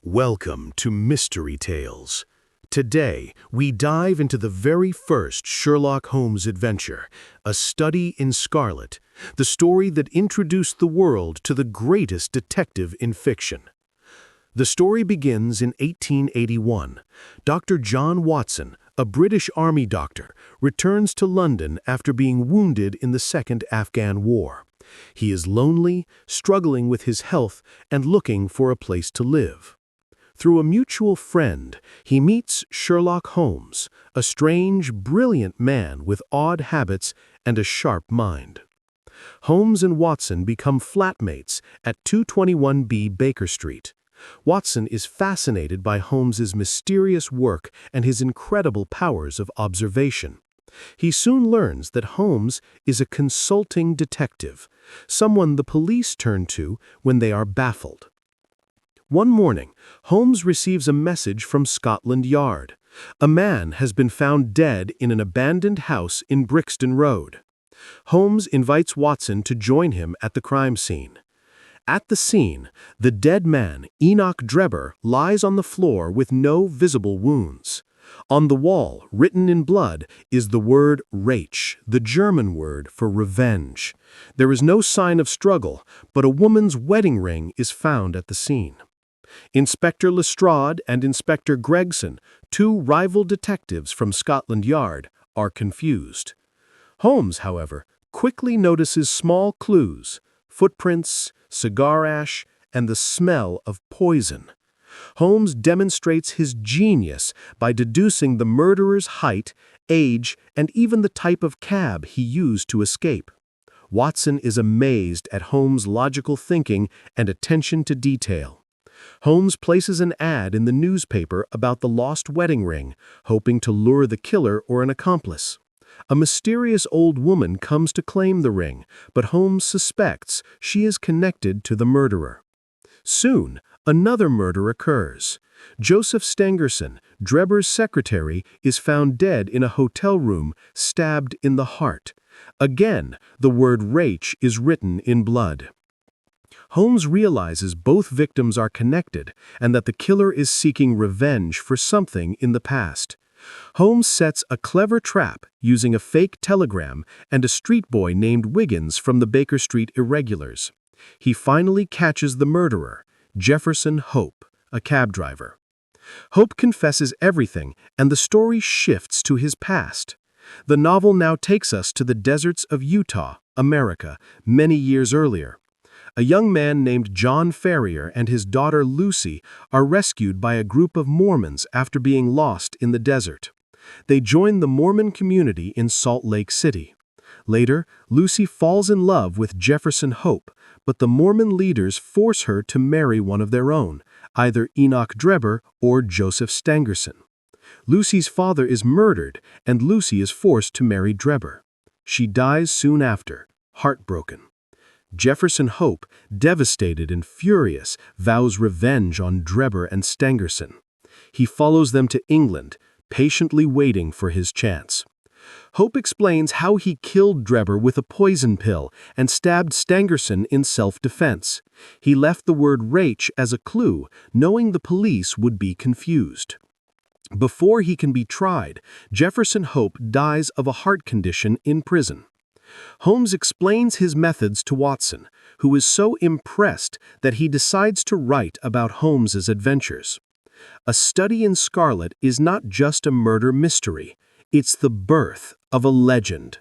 Welcome to Mystery Tales. Today, we dive into the very first Sherlock Holmes adventure, A Study in Scarlet, the story that introduced the world to the greatest detective in fiction. The story begins in 1881. Dr. John Watson, a British Army doctor, returns to London after being wounded in the Second Afghan War. He is lonely, struggling with his health, and looking for a place to live. Through a mutual friend, he meets Sherlock Holmes, a strange, brilliant man with odd habits and a sharp mind. Holmes and Watson become flatmates at 221B Baker Street. Watson is fascinated by Holmes's mysterious work and his incredible powers of observation. He soon learns that Holmes is a consulting detective, someone the police turn to when they are baffled. One morning, Holmes receives a message from Scotland Yard. A man has been found dead in an abandoned house in Brixton Road. Holmes invites Watson to join him at the crime scene. At the scene, the dead man, Enoch Drebber, lies on the floor with no visible wounds. On the wall, written in blood, is the word RACHE, the German word for revenge. There is no sign of struggle, but a woman's wedding ring is found at the scene. Inspector Lestrade and Inspector Gregson, two rival detectives from Scotland Yard, are confused. Holmes, however, quickly notices small clues: footprints, cigar ash, and the smell of poison. Holmes demonstrates his genius by deducing the murderer's height, age, and even the type of cab he used to escape. Watson is amazed at Holmes' logical thinking and attention to detail. Holmes places an ad in the newspaper about the lost wedding ring, hoping to lure the killer or an accomplice. A mysterious old woman comes to claim the ring, but Holmes suspects she is connected to the murderer. Soon, another murder occurs. Joseph Stangerson, Drebber's secretary, is found dead in a hotel room, stabbed in the heart. Again, the word RACHE is written in blood. Holmes realizes both victims are connected and that the killer is seeking revenge for something in the past. Holmes sets a clever trap using a fake telegram and a street boy named Wiggins from the Baker Street irregulars. He finally catches the murderer, Jefferson Hope, a cab driver. Hope confesses everything, and the story shifts to his past. The novel now takes us to the deserts of Utah, America, many years earlier. A young man named John Ferrier and his daughter Lucy are rescued by a group of Mormons after being lost in the desert. They join the Mormon community in Salt Lake City. Later, Lucy falls in love with Jefferson Hope, but the Mormon leaders force her to marry one of their own, either Enoch Drebber or Joseph Stangerson. Lucy's father is murdered, and Lucy is forced to marry Drebber. She dies soon after, heartbroken. Jefferson Hope, devastated and furious, vows revenge on Drebber and Stangerson. He follows them to England, patiently waiting for his chance. Hope explains how he killed Drebber with a poison pill and stabbed Stangerson in self-defense. He left the word RACHE as a clue, knowing the police would be confused. Before he can be tried, Jefferson Hope dies of a heart condition in prison. Holmes explains his methods to Watson, who is so impressed that he decides to write about Holmes's adventures. A Study in Scarlet is not just a murder mystery, it's the birth of a legend.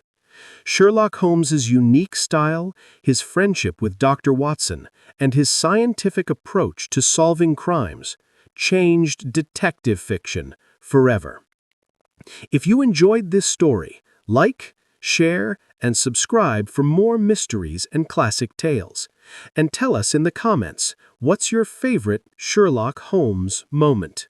Sherlock Holmes's unique style, his friendship with Dr. Watson, and his scientific approach to solving crimes changed detective fiction forever. If you enjoyed this story, like, share, and subscribe for more mysteries and classic tales. And tell us in the comments, what's your favorite Sherlock Holmes moment?